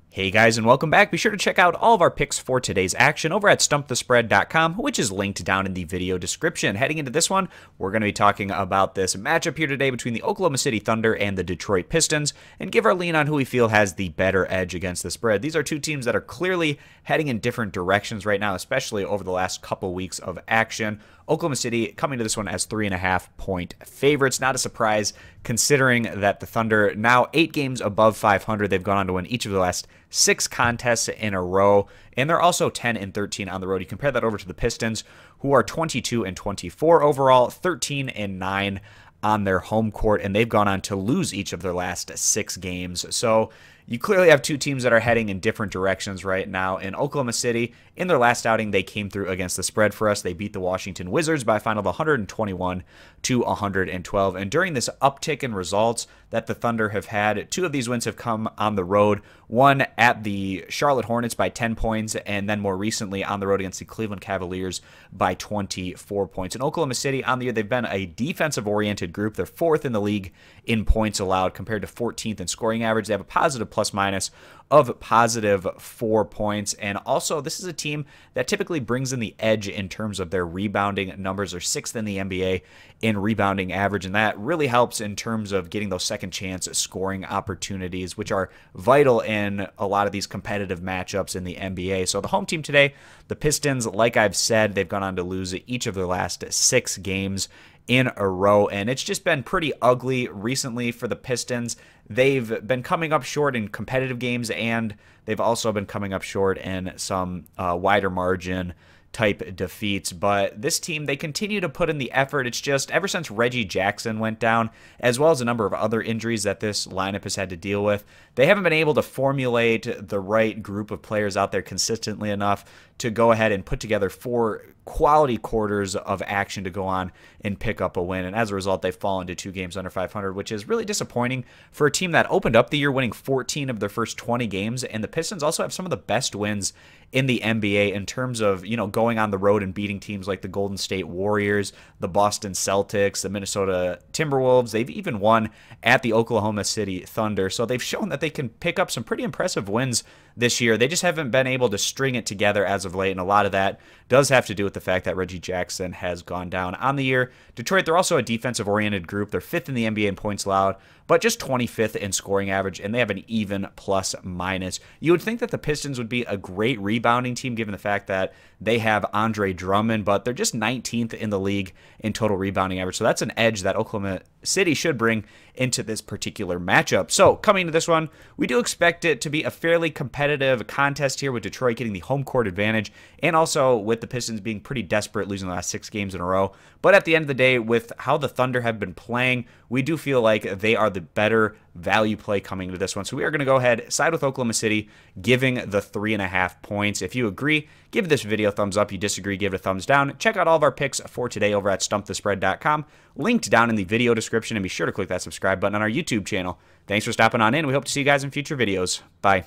Hey guys, and welcome back. Be sure to check out all of our picks for today's action over at stumpthespread.com, which is linked down in the video description. Heading into this one, we're going to be talking about this matchup here today between the Oklahoma City Thunder and the Detroit Pistons, and give our lean on who we feel has the better edge against the spread. These are two teams that are clearly heading in different directions right now, especially over the last couple weeks of action. Oklahoma City coming to this one as 3.5-point favorites. Not a surprise considering that the Thunder now 8 games above 500. They've gone on to win each of the last 6 contests in a row, and they're also 10-13 on the road. You compare that over to the Pistons, who are 22-24 overall, 13-9 on their home court, and they've gone on to lose each of their last 6 games. So you clearly have two teams that are heading in different directions right now. In Oklahoma City, in their last outing, they came through against the spread for us. They beat the Washington Wizards by a final of 121-112. And during this uptick in results that the Thunder have had, 2 of these wins have come on the road. One at the Charlotte Hornets by 10 points, and then more recently on the road against the Cleveland Cavaliers by 24 points. In Oklahoma City, on the year, they've been a defensive-oriented group. They're 4th in the league in points allowed compared to 14th in scoring average. They have a positive plus-minus of positive 4 points. And also, this is a team that typically brings in the edge in terms of their rebounding numbers. They're 6th in the NBA in rebounding average, and that really helps in terms of getting those second chance scoring opportunities, which are vital in a lot of these competitive matchups in the NBA. So the home team today, the Pistons, like I've said, they've gone on to lose each of their last 6 games in a row, and it's just been pretty ugly recently for the Pistons. They've been coming up short in competitive games, and they've also been coming up short in some wider margin type defeats. But this team, they continue to put in the effort. It's just ever since Reggie Jackson went down, as well as a number of other injuries that this lineup has had to deal with, they haven't been able to formulate the right group of players out there consistently enough to go ahead and put together 4 quality quarters of action to go on and pick up a win. And as a result, they've fallen to 2 games under 500, which is really disappointing for a team that opened up the year winning 14 of their first 20 games. And the Pistons also have some of the best wins in the NBA in terms of, going on the road and beating teams like the Golden State Warriors, the Boston Celtics, the Minnesota Timberwolves. They've even won at the Oklahoma City Thunder. So they've shown that they can pick up some pretty impressive wins this year. They just haven't been able to string it together as of late, and a lot of that does have to do with the fact that Reggie Jackson has gone down on the year. Detroit, they're also a defensive-oriented group. They're 5th in the NBA in points allowed, but just 25th in scoring average, and they have an even plus-minus. You would think that the Pistons would be a great rebounding team given the fact that they have Andre Drummond, but they're just 19th in the league in total rebounding average. So that's an edge that Oklahoma City should bring into this particular matchup. So coming to this one, we do expect it to be a fairly competitive contest here, with Detroit getting the home court advantage, and also with the Pistons being pretty desperate, losing the last 6 games in a row. But at the end of the day, with how the Thunder have been playing, we do feel like they are the better value play coming into this one. So we are going to go ahead, side with Oklahoma City, giving the 3.5 points. If you agree, give this video a thumbs up. You disagree, give it a thumbs down. Check out all of our picks for today over at stumpthespread.com, linked down in the video description, and be sure to click that subscribe button on our YouTube channel. Thanks for stopping on in. We hope to see you guys in future videos. Bye.